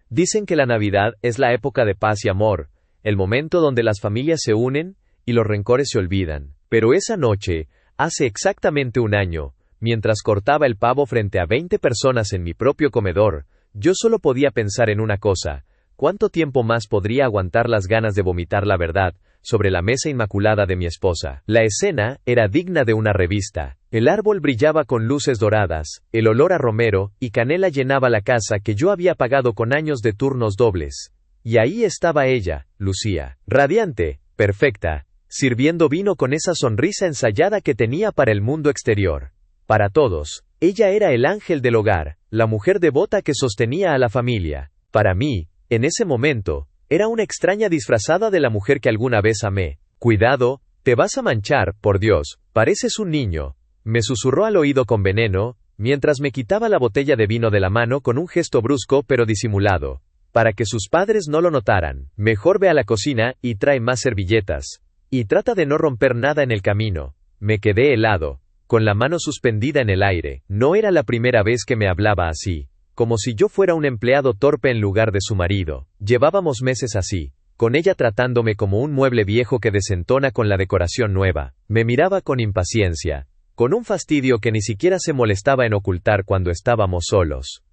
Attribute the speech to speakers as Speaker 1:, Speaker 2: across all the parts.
Speaker 1: Dicen que la Navidad es la época de paz y amor, el momento donde las familias se unen y los rencores se olvidan. Pero esa noche, hace exactamente un año, mientras cortaba el pavo frente a 20 personas en mi propio comedor, yo solo podía pensar en una cosa: ¿cuánto tiempo más podría aguantar las ganas de vomitar la verdad sobre la mesa inmaculada de mi esposa? La escena era digna de una revista. El árbol brillaba con luces doradas, el olor a romero y canela llenaba la casa que yo había pagado con años de turnos dobles. Y ahí estaba ella, Lucía, radiante, perfecta, sirviendo vino con esa sonrisa ensayada que tenía para el mundo exterior. Para todos, ella era el ángel del hogar, la mujer devota que sostenía a la familia. Para mí, en ese momento, era una extraña disfrazada de la mujer que alguna vez amé. «Cuidado, te vas a manchar, por Dios, pareces un niño», me susurró al oído con veneno, mientras me quitaba la botella de vino de la mano con un gesto brusco pero disimulado. Para que sus padres no lo notaran, mejor ve a la cocina y trae más servilletas. Y trata de no romper nada en el camino. Me quedé helado, con la mano suspendida en el aire. No era la primera vez que me hablaba así, como si yo fuera un empleado torpe en lugar de su marido. Llevábamos meses así, con ella tratándome como un mueble viejo que desentona con la decoración nueva. Me miraba con impaciencia, con un fastidio que ni siquiera se molestaba en ocultar cuando estábamos solos.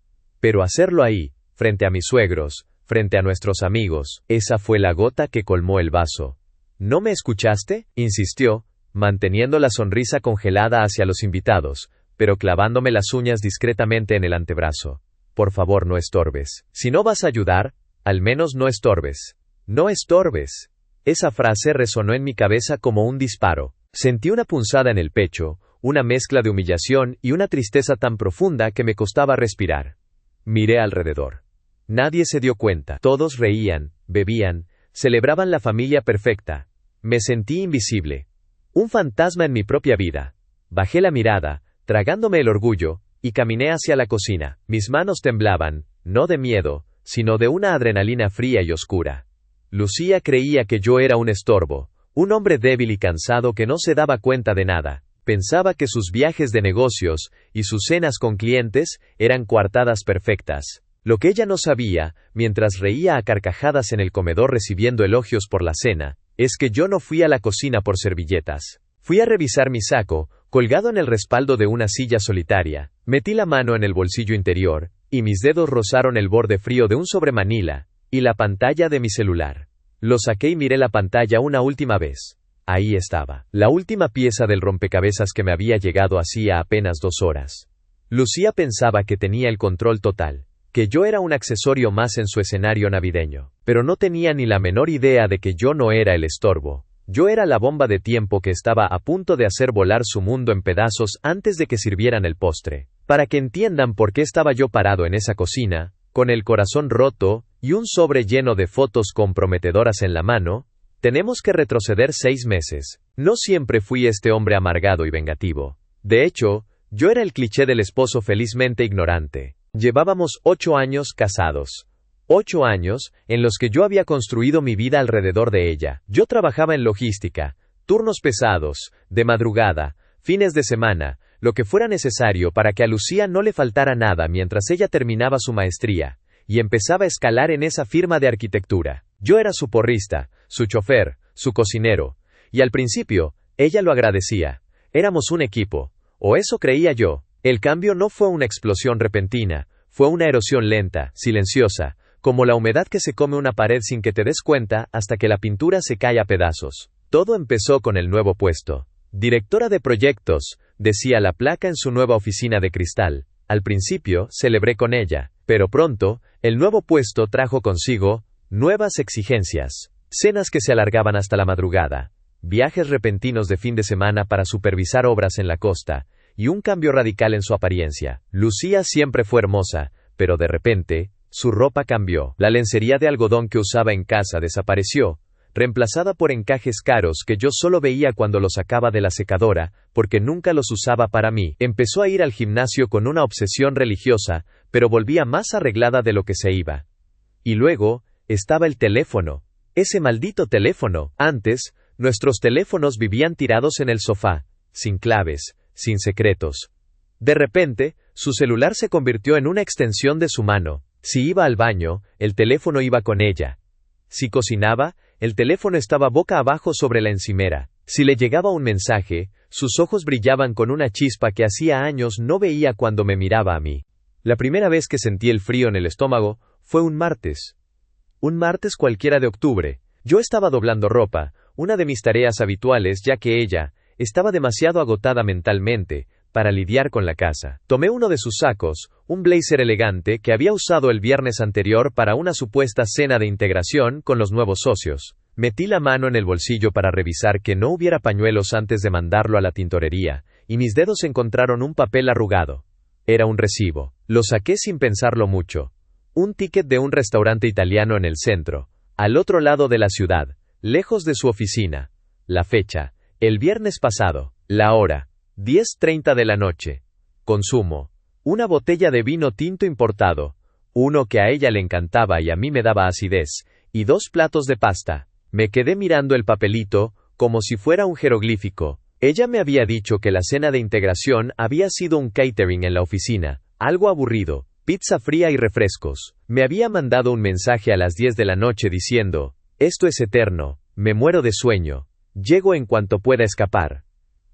Speaker 1: Pero hacerlo ahí, frente a mis suegros, frente a nuestros amigos, esa fue la gota que colmó el vaso. ¿No me escuchaste?, insistió, manteniendo la sonrisa congelada hacia los invitados, pero clavándome las uñas discretamente en el antebrazo. Por favor, no estorbes. Si no vas a ayudar, al menos no estorbes. No estorbes. Esa frase resonó en mi cabeza como un disparo. Sentí una punzada en el pecho, una mezcla de humillación y una tristeza tan profunda que me costaba respirar. Miré alrededor. Nadie se dio cuenta. Todos reían, bebían, celebraban la familia perfecta. Me sentí invisible. Un fantasma en mi propia vida. Bajé la mirada, tragándome el orgullo, y caminé hacia la cocina. Mis manos temblaban, no de miedo, sino de una adrenalina fría y oscura. Lucía creía que yo era un estorbo, un hombre débil y cansado que no se daba cuenta de nada. Pensaba que sus viajes de negocios y sus cenas con clientes eran coartadas perfectas. Lo que ella no sabía, mientras reía a carcajadas en el comedor recibiendo elogios por la cena, es que yo no fui a la cocina por servilletas. Fui a revisar mi saco, colgado en el respaldo de una silla solitaria. Metí la mano en el bolsillo interior, y mis dedos rozaron el borde frío de un sobremanila, y la pantalla de mi celular. Lo saqué y miré la pantalla una última vez. Ahí estaba, la última pieza del rompecabezas que me había llegado hacía apenas 2 horas. Lucía pensaba que tenía el control total, que yo era un accesorio más en su escenario navideño, pero no tenía ni la menor idea de que yo no era el estorbo. Yo era la bomba de tiempo que estaba a punto de hacer volar su mundo en pedazos antes de que sirvieran el postre. Para que entiendan por qué estaba yo parado en esa cocina, con el corazón roto y un sobre lleno de fotos comprometedoras en la mano, tenemos que retroceder 6 meses. No siempre fui este hombre amargado y vengativo. De hecho, yo era el cliché del esposo felizmente ignorante. Llevábamos 8 años casados. 8 años en los que yo había construido mi vida alrededor de ella. Yo trabajaba en logística, turnos pesados, de madrugada, fines de semana, lo que fuera necesario para que a Lucía no le faltara nada mientras ella terminaba su maestría y empezaba a escalar en esa firma de arquitectura. Yo era su porrista, su chofer, su cocinero, y al principio, ella lo agradecía. Éramos un equipo, o eso creía yo. El cambio no fue una explosión repentina, fue una erosión lenta, silenciosa, como la humedad que se come una pared sin que te des cuenta hasta que la pintura se cae a pedazos. Todo empezó con el nuevo puesto. Directora de proyectos, decía la placa en su nueva oficina de cristal. Al principio, celebré con ella, pero pronto, el nuevo puesto trajo consigo nuevas exigencias. Cenas que se alargaban hasta la madrugada, viajes repentinos de fin de semana para supervisar obras en la costa, y un cambio radical en su apariencia. Lucía siempre fue hermosa, pero de repente, su ropa cambió. La lencería de algodón que usaba en casa desapareció, reemplazada por encajes caros que yo solo veía cuando los sacaba de la secadora, porque nunca los usaba para mí. Empezó a ir al gimnasio con una obsesión religiosa, pero volvía más arreglada de lo que se iba. Y luego, estaba el teléfono. Ese maldito teléfono. Antes, nuestros teléfonos vivían tirados en el sofá, sin claves, sin secretos. De repente, su celular se convirtió en una extensión de su mano. Si iba al baño, el teléfono iba con ella. Si cocinaba, el teléfono estaba boca abajo sobre la encimera. Si le llegaba un mensaje, sus ojos brillaban con una chispa que hacía años no veía cuando me miraba a mí. La primera vez que sentí el frío en el estómago fue un martes. Un martes cualquiera de octubre. Yo estaba doblando ropa, una de mis tareas habituales ya que ella estaba demasiado agotada mentalmente para lidiar con la casa. Tomé uno de sus sacos, un blazer elegante que había usado el viernes anterior para una supuesta cena de integración con los nuevos socios. Metí la mano en el bolsillo para revisar que no hubiera pañuelos antes de mandarlo a la tintorería, y mis dedos encontraron un papel arrugado. Era un recibo. Lo saqué sin pensarlo mucho. Un ticket de un restaurante italiano en el centro, al otro lado de la ciudad, lejos de su oficina. La fecha, el viernes pasado. La hora, 10:30 de la noche. Consumo, una botella de vino tinto importado, uno que a ella le encantaba y a mí me daba acidez, y 2 platos de pasta. Me quedé mirando el papelito, como si fuera un jeroglífico. Ella me había dicho que la cena de integración había sido un catering en la oficina, algo aburrido, pizza fría y refrescos. Me había mandado un mensaje a las 10 de la noche diciendo, esto es eterno, me muero de sueño, llego en cuanto pueda escapar.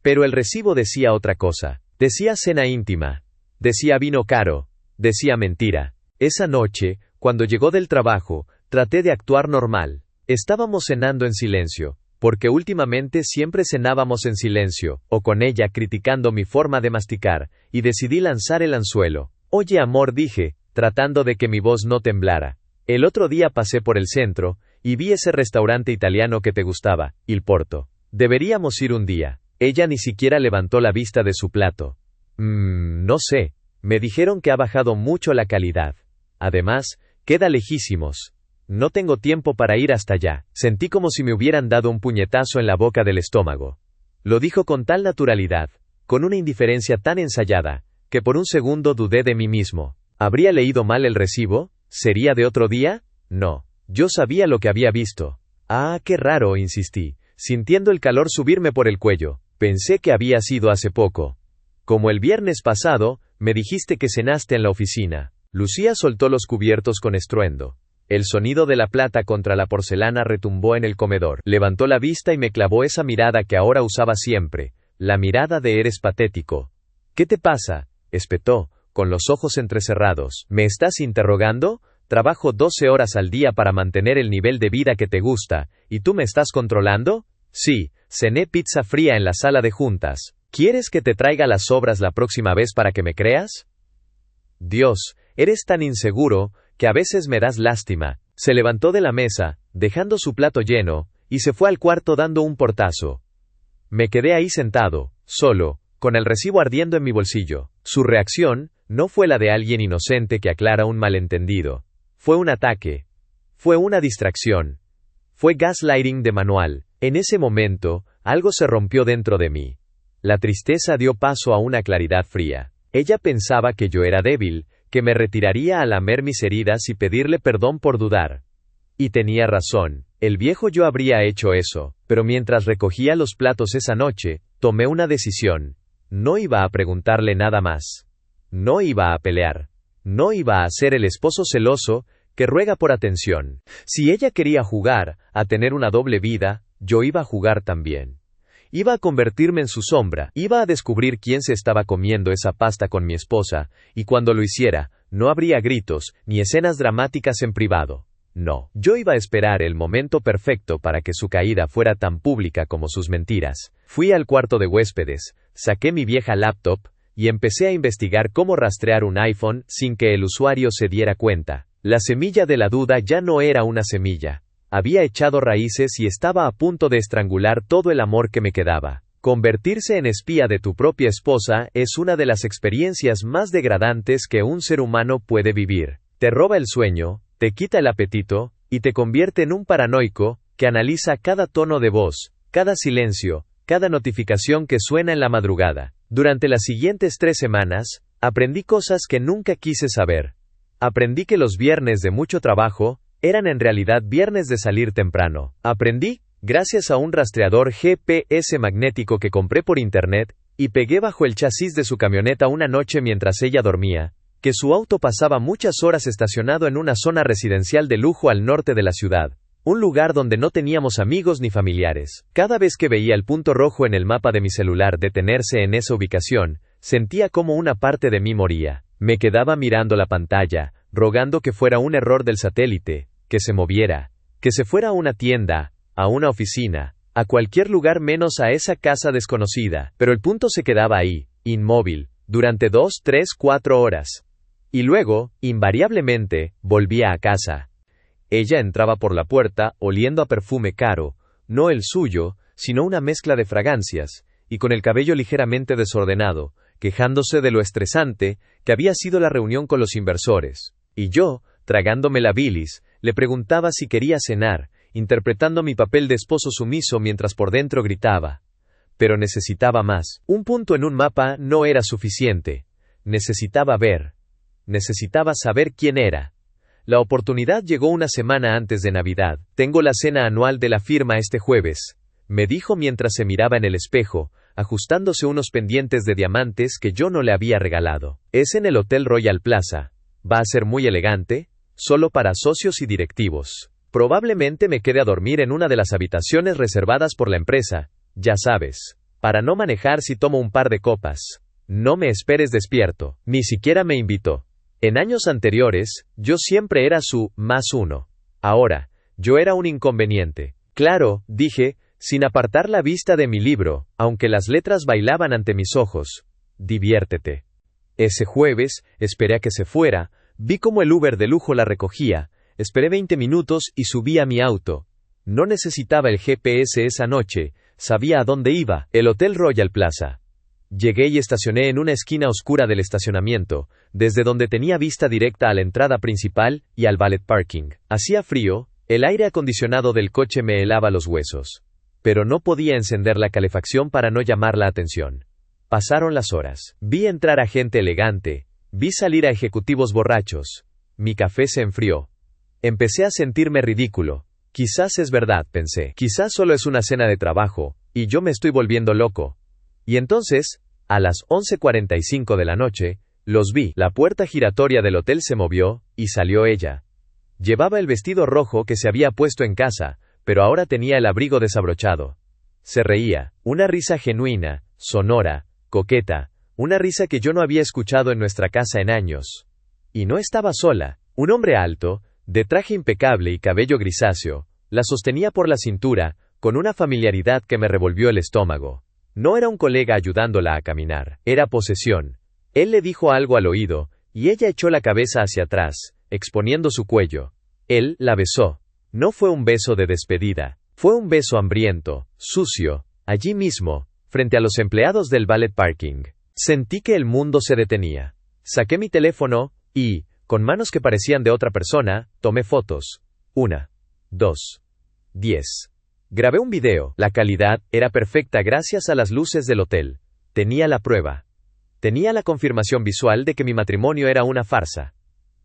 Speaker 1: Pero el recibo decía otra cosa, decía cena íntima, decía vino caro, decía mentira. Esa noche, cuando llegó del trabajo, traté de actuar normal. Estábamos cenando en silencio, porque últimamente siempre cenábamos en silencio, o con ella criticando mi forma de masticar, y decidí lanzar el anzuelo. Oye amor, dije, tratando de que mi voz no temblara. El otro día pasé por el centro, y vi ese restaurante italiano que te gustaba, Il Porto. Deberíamos ir un día. Ella ni siquiera levantó la vista de su plato. No sé. Me dijeron que ha bajado mucho la calidad. Además, queda lejísimos. No tengo tiempo para ir hasta allá. Sentí como si me hubieran dado un puñetazo en la boca del estómago. Lo dijo con tal naturalidad, con una indiferencia tan ensayada, que por un segundo dudé de mí mismo. ¿Habría leído mal el recibo? ¿Sería de otro día? No. Yo sabía lo que había visto. Ah, qué raro, insistí, sintiendo el calor subirme por el cuello. Pensé que había sido hace poco. Como el viernes pasado, me dijiste que cenaste en la oficina. Lucía soltó los cubiertos con estruendo. El sonido de la plata contra la porcelana retumbó en el comedor. Levantó la vista y me clavó esa mirada que ahora usaba siempre, la mirada de eres patético. ¿Qué te pasa?, espetó, con los ojos entrecerrados. ¿Me estás interrogando? Trabajo 12 horas al día para mantener el nivel de vida que te gusta, ¿y tú me estás controlando? Sí, cené pizza fría en la sala de juntas. ¿Quieres que te traiga las sobras la próxima vez para que me creas? Dios, eres tan inseguro, que a veces me das lástima. Se levantó de la mesa, dejando su plato lleno, y se fue al cuarto dando un portazo. Me quedé ahí sentado, solo, con el recibo ardiendo en mi bolsillo. Su reacción no fue la de alguien inocente que aclara un malentendido. Fue un ataque. Fue una distracción. Fue gaslighting de manual. En ese momento, algo se rompió dentro de mí. La tristeza dio paso a una claridad fría. Ella pensaba que yo era débil, que me retiraría a lamer mis heridas y pedirle perdón por dudar. Y tenía razón, el viejo yo habría hecho eso, pero mientras recogía los platos esa noche, tomé una decisión. No iba a preguntarle nada más. No iba a pelear. No iba a ser el esposo celoso, que ruega por atención. Si ella quería jugar, a tener una doble vida, yo iba a jugar también. Iba a convertirme en su sombra, iba a descubrir quién se estaba comiendo esa pasta con mi esposa, y cuando lo hiciera, no habría gritos, ni escenas dramáticas en privado. No, yo iba a esperar el momento perfecto para que su caída fuera tan pública como sus mentiras. Fui al cuarto de huéspedes, saqué mi vieja laptop, y empecé a investigar cómo rastrear un iPhone sin que el usuario se diera cuenta. La semilla de la duda ya no era una semilla. Había echado raíces y estaba a punto de estrangular todo el amor que me quedaba. Convertirse en espía de tu propia esposa es una de las experiencias más degradantes que un ser humano puede vivir. Te roba el sueño, te quita el apetito, y te convierte en un paranoico, que analiza cada tono de voz, cada silencio, cada notificación que suena en la madrugada. Durante las siguientes 3 semanas, aprendí cosas que nunca quise saber. Aprendí que los viernes de mucho trabajo, eran en realidad viernes de salir temprano. Aprendí, gracias a un rastreador GPS magnético que compré por internet, y pegué bajo el chasis de su camioneta una noche mientras ella dormía, que su auto pasaba muchas horas estacionado en una zona residencial de lujo al norte de la ciudad, un lugar donde no teníamos amigos ni familiares. Cada vez que veía el punto rojo en el mapa de mi celular detenerse en esa ubicación, sentía como una parte de mí moría. Me quedaba mirando la pantalla, rogando que fuera un error del satélite, que se moviera, que se fuera a una tienda, a una oficina, a cualquier lugar menos a esa casa desconocida. Pero el punto se quedaba ahí, inmóvil, durante 2, 3, 4 horas. Y luego, invariablemente, volvía a casa. Ella entraba por la puerta, oliendo a perfume caro, no el suyo, sino una mezcla de fragancias, y con el cabello ligeramente desordenado, quejándose de lo estresante que había sido la reunión con los inversores. Y yo, tragándome la bilis, le preguntaba si quería cenar, interpretando mi papel de esposo sumiso mientras por dentro gritaba. Pero necesitaba más. Un punto en un mapa no era suficiente. Necesitaba ver. Necesitaba saber quién era. La oportunidad llegó una semana antes de Navidad. Tengo la cena anual de la firma este jueves, me dijo mientras se miraba en el espejo, ajustándose unos pendientes de diamantes que yo no le había regalado. Es en el Hotel Royal Plaza. Va a ser muy elegante, solo para socios y directivos. Probablemente me quede a dormir en una de las habitaciones reservadas por la empresa, ya sabes, para no manejar si tomo un par de copas. No me esperes despierto. Ni siquiera me invitó. En años anteriores, yo siempre era su +1. Ahora, yo era un inconveniente. Claro, dije, sin apartar la vista de mi libro, aunque las letras bailaban ante mis ojos. Diviértete. Ese jueves, esperé a que se fuera, vi cómo el Uber de lujo la recogía, esperé 20 minutos y subí a mi auto. No necesitaba el GPS esa noche, sabía a dónde iba, el Hotel Royal Plaza. Llegué y estacioné en una esquina oscura del estacionamiento, desde donde tenía vista directa a la entrada principal y al valet parking. Hacía frío, el aire acondicionado del coche me helaba los huesos. Pero no podía encender la calefacción para no llamar la atención. Pasaron las horas. Vi entrar a gente elegante, vi salir a ejecutivos borrachos. Mi café se enfrió. Empecé a sentirme ridículo. Quizás es verdad, pensé. Quizás solo es una cena de trabajo, y yo me estoy volviendo loco. Y entonces, a las 11:45 de la noche, los vi. La puerta giratoria del hotel se movió, y salió ella. Llevaba el vestido rojo que se había puesto en casa, pero ahora tenía el abrigo desabrochado. Se reía, una risa genuina, sonora, coqueta, una risa que yo no había escuchado en nuestra casa en años. Y no estaba sola. Un hombre alto, de traje impecable y cabello grisáceo, la sostenía por la cintura, con una familiaridad que me revolvió el estómago. No era un colega ayudándola a caminar, era posesión. Él le dijo algo al oído, y ella echó la cabeza hacia atrás, exponiendo su cuello. Él la besó. No fue un beso de despedida, fue un beso hambriento, sucio, allí mismo, frente a los empleados del valet parking. Sentí que el mundo se detenía. Saqué mi teléfono, y, con manos que parecían de otra persona, tomé fotos. 1, 2, 10. Grabé un video. La calidad era perfecta gracias a las luces del hotel. Tenía la prueba. Tenía la confirmación visual de que mi matrimonio era una farsa.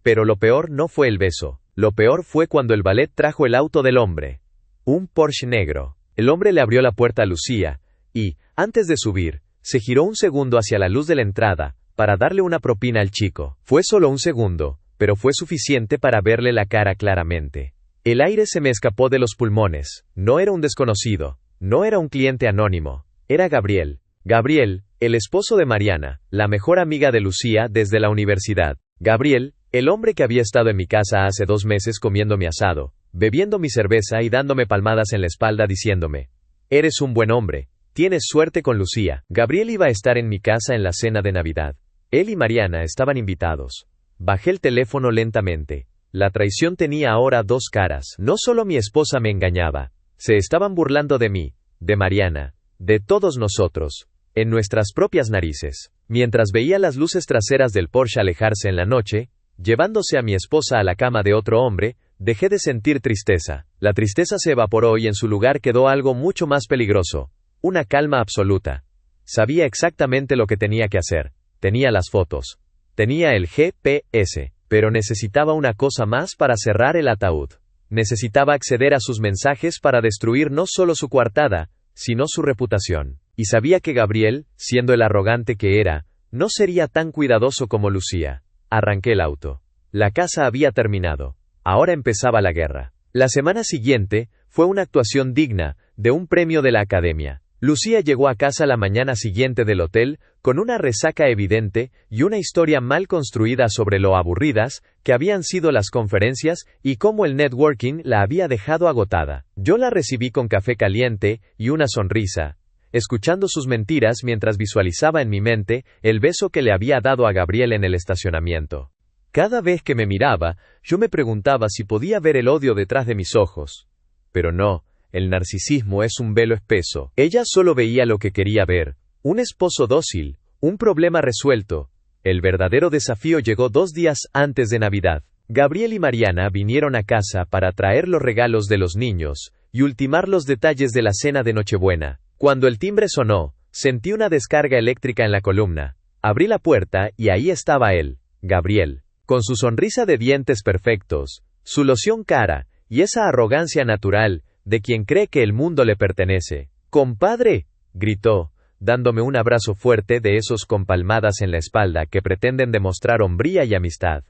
Speaker 1: Pero lo peor no fue el beso. Lo peor fue cuando el valet trajo el auto del hombre. Un Porsche negro. El hombre le abrió la puerta a Lucía, y, antes de subir, se giró un segundo hacia la luz de la entrada, para darle una propina al chico. Fue solo un segundo, pero fue suficiente para verle la cara claramente. El aire se me escapó de los pulmones. No era un desconocido, no era un cliente anónimo, era Gabriel. Gabriel, el esposo de Mariana, la mejor amiga de Lucía desde la universidad. Gabriel, el hombre que había estado en mi casa hace 2 meses comiendo mi asado, bebiendo mi cerveza y dándome palmadas en la espalda diciéndome: eres un buen hombre, tienes suerte con Lucía. Gabriel iba a estar en mi casa en la cena de Navidad. Él y Mariana estaban invitados. Bajé el teléfono lentamente. La traición tenía ahora 2 caras. No solo mi esposa me engañaba, se estaban burlando de mí, de Mariana, de todos nosotros, en nuestras propias narices. Mientras veía las luces traseras del Porsche alejarse en la noche, llevándose a mi esposa a la cama de otro hombre, dejé de sentir tristeza. La tristeza se evaporó y en su lugar quedó algo mucho más peligroso, una calma absoluta. Sabía exactamente lo que tenía que hacer. Tenía las fotos. Tenía el GPS. Pero necesitaba una cosa más para cerrar el ataúd. Necesitaba acceder a sus mensajes para destruir no solo su coartada, sino su reputación. Y sabía que Gabriel, siendo el arrogante que era, no sería tan cuidadoso como Lucía. Arranqué el auto. La casa había terminado. Ahora empezaba la guerra. La semana siguiente fue una actuación digna de un premio de la Academia. Lucía llegó a casa la mañana siguiente del hotel con una resaca evidente y una historia mal construida sobre lo aburridas que habían sido las conferencias y cómo el networking la había dejado agotada. Yo la recibí con café caliente y una sonrisa, escuchando sus mentiras mientras visualizaba en mi mente el beso que le había dado a Gabriel en el estacionamiento. Cada vez que me miraba, yo me preguntaba si podía ver el odio detrás de mis ojos. Pero no. El narcisismo es un velo espeso. Ella solo veía lo que quería ver. Un esposo dócil, un problema resuelto. El verdadero desafío llegó 2 días antes de Navidad. Gabriel y Mariana vinieron a casa para traer los regalos de los niños y ultimar los detalles de la cena de Nochebuena. Cuando el timbre sonó, sentí una descarga eléctrica en la columna. Abrí la puerta y ahí estaba él, Gabriel, con su sonrisa de dientes perfectos, su loción cara y esa arrogancia natural de quien cree que el mundo le pertenece. ¡Compadre!, gritó, dándome un abrazo fuerte de esos con palmadas en la espalda que pretenden demostrar hombría y amistad.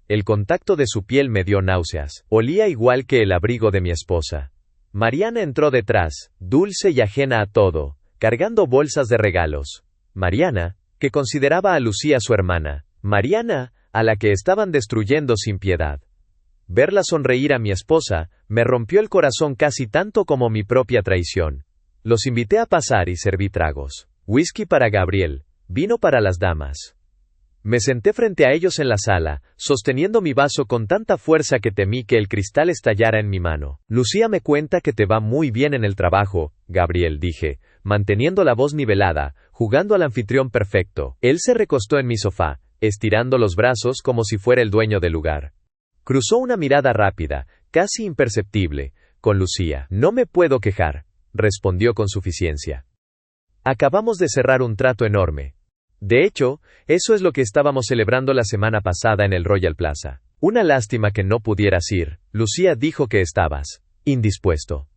Speaker 1: El contacto de su piel me dio náuseas. Olía igual que el abrigo de mi esposa. Mariana entró detrás, dulce y ajena a todo, cargando bolsas de regalos. Mariana, que consideraba a Lucía su hermana. Mariana, a la que estaban destruyendo sin piedad. Verla sonreír a mi esposa me rompió el corazón casi tanto como mi propia traición. Los invité a pasar y serví tragos. Whisky para Gabriel, vino para las damas. Me senté frente a ellos en la sala, sosteniendo mi vaso con tanta fuerza que temí que el cristal estallara en mi mano. Lucía me cuenta que te va muy bien en el trabajo, Gabriel, dije, manteniendo la voz nivelada, jugando al anfitrión perfecto. Él se recostó en mi sofá, estirando los brazos como si fuera el dueño del lugar. Cruzó una mirada rápida, casi imperceptible, con Lucía. No me puedo quejar, respondió con suficiencia. Acabamos de cerrar un trato enorme. De hecho, eso es lo que estábamos celebrando la semana pasada en el Royal Plaza. Una lástima que no pudieras ir. Lucía dijo que estabas indispuesto.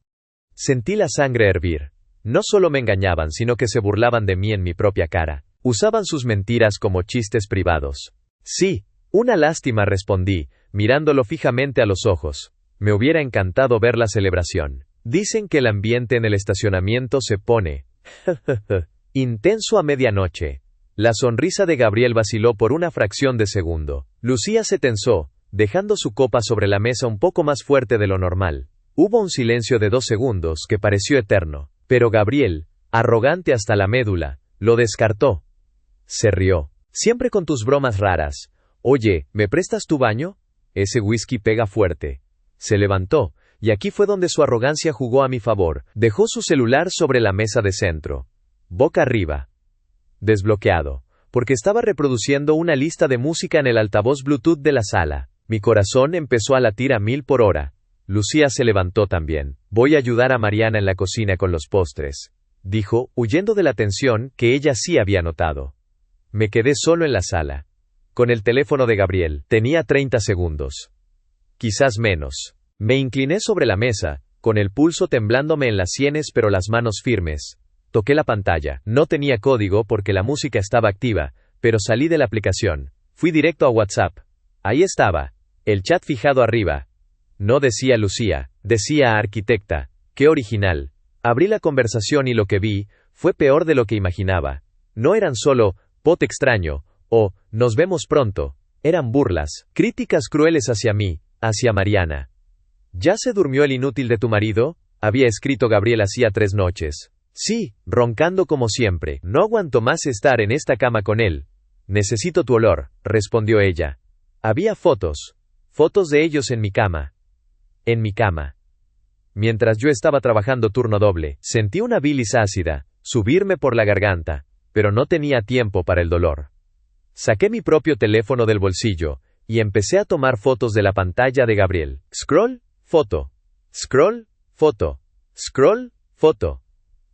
Speaker 1: Sentí la sangre hervir. No solo me engañaban, sino que se burlaban de mí en mi propia cara. Usaban sus mentiras como chistes privados. Sí, una lástima, respondí, mirándolo fijamente a los ojos. Me hubiera encantado ver la celebración. Dicen que el ambiente en el estacionamiento se pone intenso a medianoche. La sonrisa de Gabriel vaciló por una fracción de segundo. Lucía se tensó, dejando su copa sobre la mesa un poco más fuerte de lo normal. Hubo un silencio de 2 segundos que pareció eterno, pero Gabriel, arrogante hasta la médula, lo descartó. Se rió. Siempre con tus bromas raras. Oye, ¿me prestas tu baño? Ese whisky pega fuerte. Se levantó, y aquí fue donde su arrogancia jugó a mi favor. Dejó su celular sobre la mesa de centro. Boca arriba. Desbloqueado, porque estaba reproduciendo una lista de música en el altavoz Bluetooth de la sala. Mi corazón empezó a latir a 1000 por hora. Lucía se levantó también. Voy a ayudar a Mariana en la cocina con los postres, dijo, huyendo de la tensión que ella sí había notado. Me quedé solo en la sala. Con el teléfono de Gabriel. Tenía 30 segundos. Quizás menos. Me incliné sobre la mesa, con el pulso temblándome en las sienes pero las manos firmes. Toqué la pantalla. No tenía código porque la música estaba activa, pero salí de la aplicación. Fui directo a WhatsApp. Ahí estaba. El chat fijado arriba. No decía Lucía, decía arquitecta. ¡Qué original! Abrí la conversación y lo que vi fue peor de lo que imaginaba. No eran solo «pot extraño» o «nos vemos pronto». Eran burlas, críticas crueles hacia mí, hacia Mariana. ¿Ya se durmió el inútil de tu marido?, había escrito Gabriel hacía 3 noches. Sí, roncando como siempre. No aguanto más estar en esta cama con él. Necesito tu olor, respondió ella. Había fotos de ellos en mi cama. En mi cama. Mientras yo estaba trabajando turno doble, sentí una bilis ácida subirme por la garganta, pero no tenía tiempo para el dolor. Saqué mi propio teléfono del bolsillo y empecé a tomar fotos de la pantalla de Gabriel. Scroll, foto. Scroll, foto. Scroll, foto.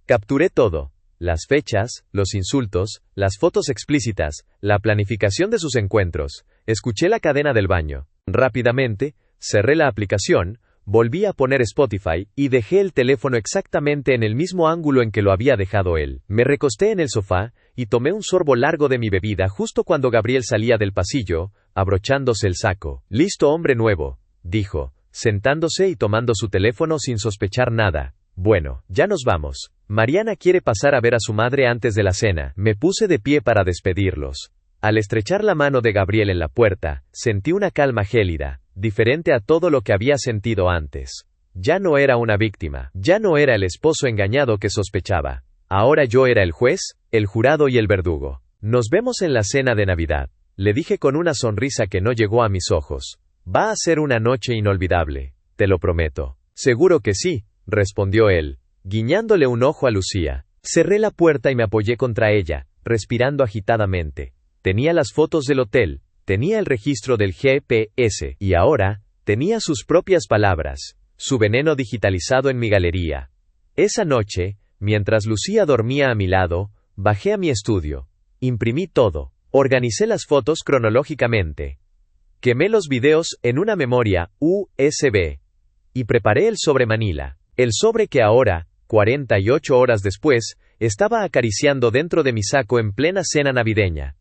Speaker 1: Capturé todo. Las fechas, los insultos, las fotos explícitas, la planificación de sus encuentros. Escuché la cadena del baño. Rápidamente, cerré la aplicación, Volví a poner Spotify, y dejé el teléfono exactamente en el mismo ángulo en que lo había dejado él. Me recosté en el sofá, y tomé un sorbo largo de mi bebida justo cuando Gabriel salía del pasillo, abrochándose el saco. «Listo, hombre nuevo», dijo, sentándose y tomando su teléfono sin sospechar nada. «Bueno, ya nos vamos. Mariana quiere pasar a ver a su madre antes de la cena». Me puse de pie para despedirlos. Al estrechar la mano de Gabriel en la puerta, sentí una calma gélida, diferente a todo lo que había sentido antes. Ya no era una víctima, ya no era el esposo engañado que sospechaba. Ahora yo era el juez, el jurado y el verdugo. «Nos vemos en la cena de Navidad», le dije con una sonrisa que no llegó a mis ojos. «Va a ser una noche inolvidable, te lo prometo». «Seguro que sí», respondió él, guiñándole un ojo a Lucía. Cerré la puerta y me apoyé contra ella, respirando agitadamente. Tenía las fotos del hotel, tenía el registro del GPS, y ahora, tenía sus propias palabras, su veneno digitalizado en mi galería. Esa noche, mientras Lucía dormía a mi lado, bajé a mi estudio, imprimí todo, organicé las fotos cronológicamente, quemé los videos en una memoria USB, y preparé el sobre Manila, el sobre que ahora, 48 horas después, estaba acariciando dentro de mi saco en plena cena navideña.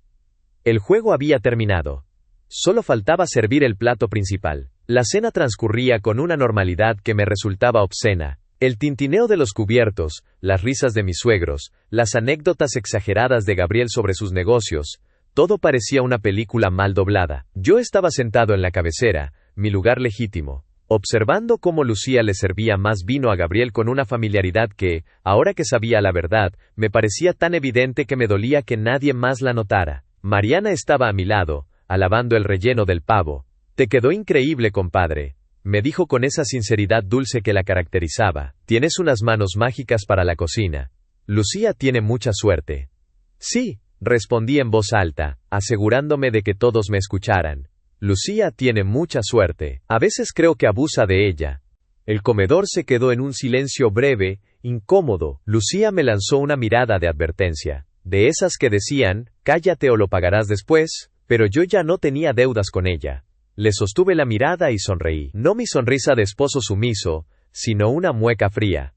Speaker 1: El juego había terminado. Solo faltaba servir el plato principal. La cena transcurría con una normalidad que me resultaba obscena. El tintineo de los cubiertos, las risas de mis suegros, las anécdotas exageradas de Gabriel sobre sus negocios, todo parecía una película mal doblada. Yo estaba sentado en la cabecera, mi lugar legítimo, observando cómo Lucía le servía más vino a Gabriel con una familiaridad que, ahora que sabía la verdad, me parecía tan evidente que me dolía que nadie más la notara. Mariana estaba a mi lado, alabando el relleno del pavo. «Te quedó increíble, compadre», me dijo con esa sinceridad dulce que la caracterizaba. «Tienes unas manos mágicas para la cocina. Lucía tiene mucha suerte». «Sí», respondí en voz alta, asegurándome de que todos me escucharan. «Lucía tiene mucha suerte. A veces creo que abusa de ella». El comedor se quedó en un silencio breve, incómodo. Lucía me lanzó una mirada de advertencia, de esas que decían, «cállate o lo pagarás después», pero yo ya no tenía deudas con ella. Le sostuve la mirada y sonreí. No mi sonrisa de esposo sumiso, sino una mueca fría.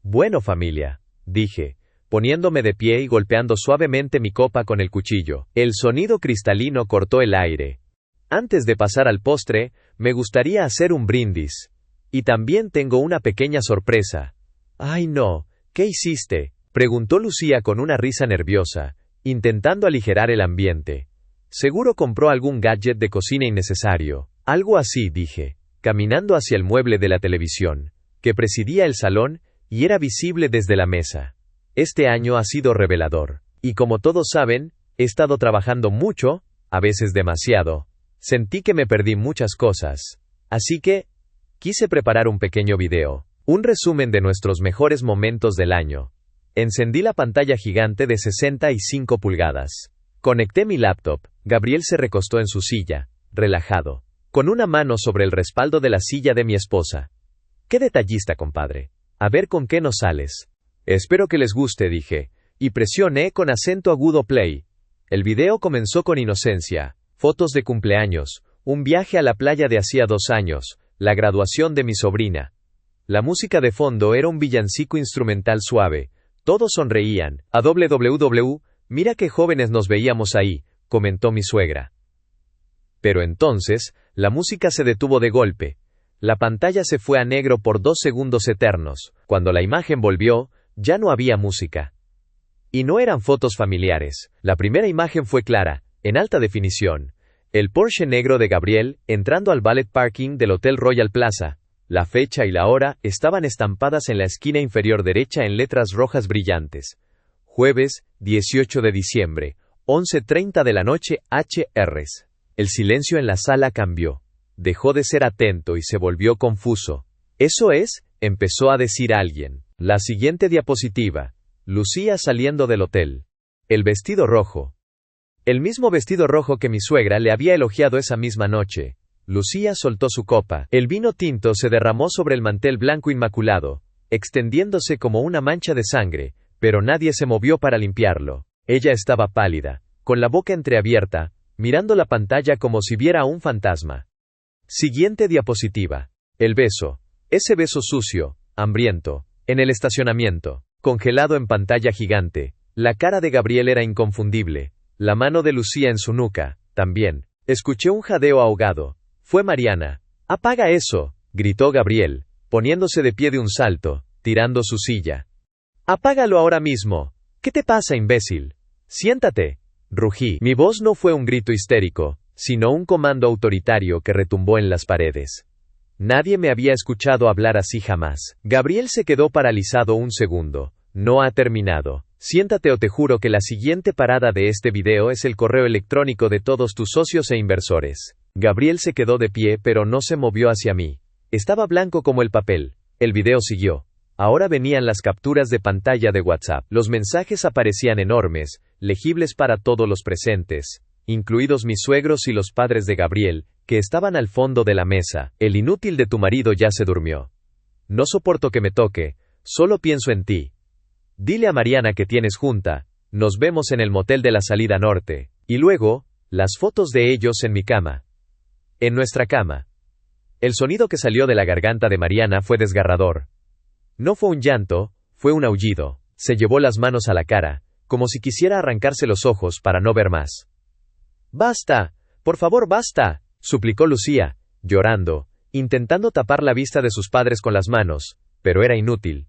Speaker 1: «Bueno, familia», dije, poniéndome de pie y golpeando suavemente mi copa con el cuchillo. El sonido cristalino cortó el aire. «Antes de pasar al postre, me gustaría hacer un brindis. Y también tengo una pequeña sorpresa». «Ay no, ¿qué hiciste?», preguntó Lucía con una risa nerviosa, intentando aligerar el ambiente. «Seguro compró algún gadget de cocina innecesario». «Algo así», dije, caminando hacia el mueble de la televisión, que presidía el salón, y era visible desde la mesa. Este año ha sido revelador. Y como todos saben, he estado trabajando mucho, a veces demasiado. Sentí que me perdí muchas cosas. Así que, quise preparar un pequeño video, un resumen de nuestros mejores momentos del año. Encendí la pantalla gigante de 65 pulgadas. Conecté mi laptop. Gabriel se recostó en su silla, relajado, con una mano sobre el respaldo de la silla de mi esposa. «Qué detallista, compadre. A ver con qué nos sales». «Espero que les guste», dije, y presioné con acento agudo play. El video comenzó con inocencia, fotos de cumpleaños, un viaje a la playa de hacía 2 años, la graduación de mi sobrina. La música de fondo era un villancico instrumental suave. Todos sonreían. «A www, mira qué jóvenes nos veíamos ahí», comentó mi suegra. Pero entonces, la música se detuvo de golpe. La pantalla se fue a negro por 2 segundos eternos. Cuando la imagen volvió, ya no había música. Y no eran fotos familiares. La primera imagen fue clara, en alta definición. El Porsche negro de Gabriel, entrando al valet parking del Hotel Royal Plaza. La fecha y la hora estaban estampadas en la esquina inferior derecha en letras rojas brillantes. Jueves, 18 de diciembre, 11:30 de la noche, HRs. El silencio en la sala cambió. Dejó de ser atento y se volvió confuso. «¿Eso es?», empezó a decir alguien. La siguiente diapositiva. Lucía saliendo del hotel. El vestido rojo. El mismo vestido rojo que mi suegra le había elogiado esa misma noche. Lucía soltó su copa. El vino tinto se derramó sobre el mantel blanco inmaculado, extendiéndose como una mancha de sangre, pero nadie se movió para limpiarlo. Ella estaba pálida, con la boca entreabierta, mirando la pantalla como si viera a un fantasma. Siguiente diapositiva. El beso. Ese beso sucio, hambriento, en el estacionamiento, congelado en pantalla gigante. La cara de Gabriel era inconfundible, la mano de Lucía en su nuca, también. Escuché un jadeo ahogado. Fue Mariana. «¡Apaga eso!», gritó Gabriel, poniéndose de pie de un salto, tirando su silla. «¡Apágalo ahora mismo! ¿Qué te pasa, imbécil? Siéntate», rugí. Mi voz no fue un grito histérico, sino un comando autoritario que retumbó en las paredes. Nadie me había escuchado hablar así jamás. Gabriel se quedó paralizado un segundo. «No ha terminado. Siéntate o te juro que la siguiente parada de este video es el correo electrónico de todos tus socios e inversores». Gabriel se quedó de pie pero no se movió hacia mí. Estaba blanco como el papel. El video siguió. Ahora venían las capturas de pantalla de WhatsApp. Los mensajes aparecían enormes, legibles para todos los presentes, incluidos mis suegros y los padres de Gabriel, que estaban al fondo de la mesa. «El inútil de tu marido ya se durmió. No soporto que me toque, solo pienso en ti. Dile a Mariana que tienes junta, nos vemos en el motel de la salida norte». Y luego, las fotos de ellos en mi cama. En nuestra cama. El sonido que salió de la garganta de Mariana fue desgarrador. No fue un llanto, fue un aullido. Se llevó las manos a la cara, como si quisiera arrancarse los ojos para no ver más. «¡Basta! ¡Por favor, basta!», suplicó Lucía, llorando, intentando tapar la vista de sus padres con las manos, pero era inútil.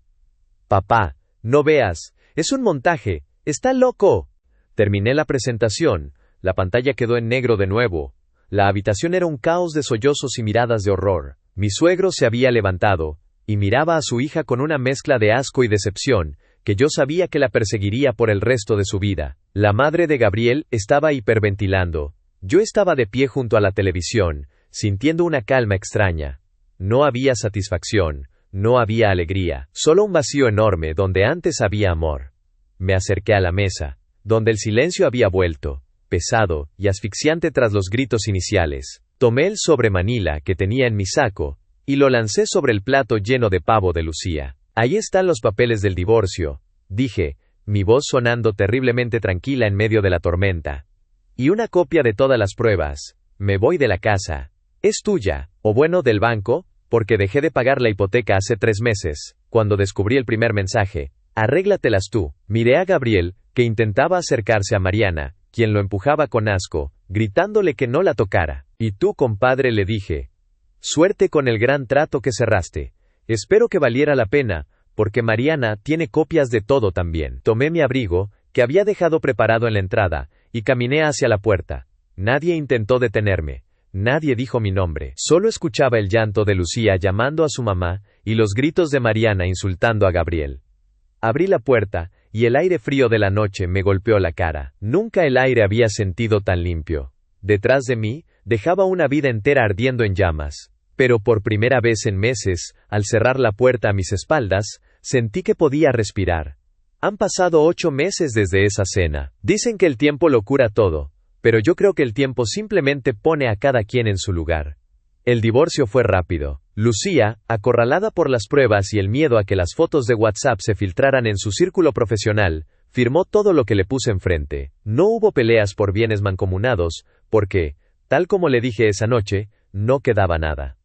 Speaker 1: «Papá, no veas, es un montaje, está loco». Terminé la presentación, la pantalla quedó en negro de nuevo. La habitación era un caos de sollozos y miradas de horror. Mi suegro se había levantado, y miraba a su hija con una mezcla de asco y decepción, que yo sabía que la perseguiría por el resto de su vida. La madre de Gabriel estaba hiperventilando. Yo estaba de pie junto a la televisión, sintiendo una calma extraña. No había satisfacción, no había alegría, solo un vacío enorme donde antes había amor. Me acerqué a la mesa, donde el silencio había vuelto pesado y asfixiante tras los gritos iniciales. Tomé el sobre Manila que tenía en mi saco, y lo lancé sobre el plato lleno de pavo de Lucía. «Ahí están los papeles del divorcio», dije, mi voz sonando terriblemente tranquila en medio de la tormenta. «Y una copia de todas las pruebas. Me voy de la casa. Es tuya, o bueno, del banco, porque dejé de pagar la hipoteca hace 3 meses, cuando descubrí el primer mensaje. Arréglatelas tú». Miré a Gabriel, que intentaba acercarse a Mariana, quien lo empujaba con asco, gritándole que no la tocara. «Y tú, compadre», le dije. «Suerte con el gran trato que cerraste. Espero que valiera la pena, porque Mariana tiene copias de todo también». Tomé mi abrigo, que había dejado preparado en la entrada, y caminé hacia la puerta. Nadie intentó detenerme. Nadie dijo mi nombre. Solo escuchaba el llanto de Lucía llamando a su mamá, y los gritos de Mariana insultando a Gabriel. Abrí la puerta, y el aire frío de la noche me golpeó la cara. Nunca el aire había sentido tan limpio. Detrás de mí, dejaba una vida entera ardiendo en llamas. Pero por primera vez en meses, al cerrar la puerta a mis espaldas, sentí que podía respirar. Han pasado 8 meses desde esa cena. Dicen que el tiempo lo cura todo, pero yo creo que el tiempo simplemente pone a cada quien en su lugar. El divorcio fue rápido. Lucía, acorralada por las pruebas y el miedo a que las fotos de WhatsApp se filtraran en su círculo profesional, firmó todo lo que le puse enfrente. No hubo peleas por bienes mancomunados, porque, tal como le dije esa noche, no quedaba nada.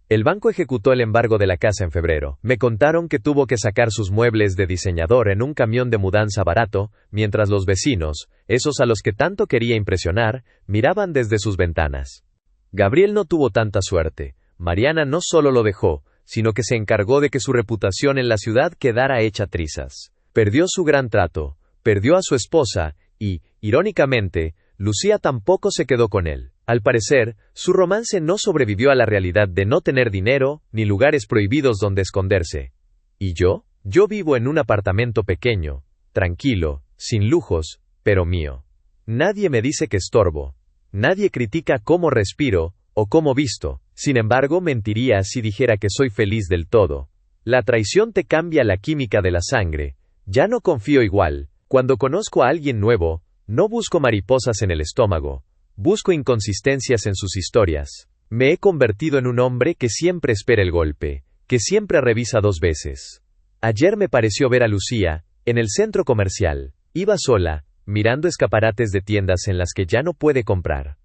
Speaker 1: El banco ejecutó el embargo de la casa en febrero. Me contaron que tuvo que sacar sus muebles de diseñador en un camión de mudanza barato, mientras los vecinos, esos a los que tanto quería impresionar, miraban desde sus ventanas. Gabriel no tuvo tanta suerte. Mariana no solo lo dejó, sino que se encargó de que su reputación en la ciudad quedara hecha trizas. Perdió su gran trato, perdió a su esposa, y, irónicamente, Lucía tampoco se quedó con él. Al parecer, su romance no sobrevivió a la realidad de no tener dinero, ni lugares prohibidos donde esconderse. ¿Y yo? Yo vivo en un apartamento pequeño, tranquilo, sin lujos, pero mío. Nadie me dice que estorbo. Nadie critica cómo respiro, o cómo visto. Sin embargo, mentiría si dijera que soy feliz del todo. La traición te cambia la química de la sangre. Ya no confío igual. Cuando conozco a alguien nuevo, no busco mariposas en el estómago. Busco inconsistencias en sus historias. Me he convertido en un hombre que siempre espera el golpe, que siempre revisa 2 veces. Ayer me pareció ver a Lucía, en el centro comercial. Iba sola, mirando escaparates de tiendas en las que ya no puede comprar.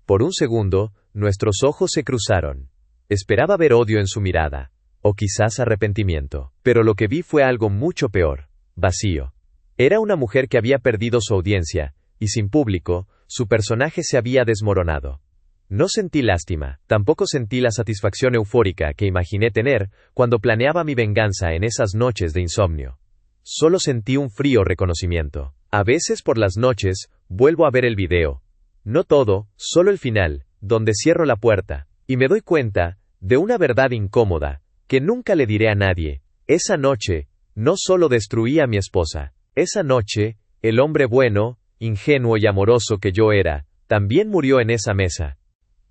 Speaker 1: Por un segundo, nuestros ojos se cruzaron. Esperaba ver odio en su mirada. o quizás arrepentimiento. Pero lo que vi fue algo mucho peor: vacío. Era una mujer que había perdido su audiencia, y sin público, su personaje se había desmoronado. No sentí lástima, tampoco sentí la satisfacción eufórica que imaginé tener cuando planeaba mi venganza en esas noches de insomnio. Solo sentí un frío reconocimiento. A veces por las noches, vuelvo a ver el video. No todo, solo el final, donde cierro la puerta, y me doy cuenta de una verdad incómoda, que nunca le diré a nadie. Esa noche, no solo destruí a mi esposa. Esa noche, el hombre bueno, ingenuo y amoroso que yo era, también murió en esa mesa.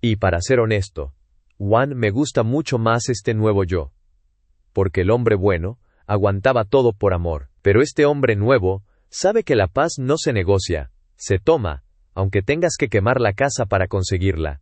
Speaker 1: Y para ser honesto, Juan, me gusta mucho más este nuevo yo. Porque el hombre bueno, aguantaba todo por amor, pero este hombre nuevo, sabe que la paz no se negocia, se toma, aunque tengas que quemar la casa para conseguirla.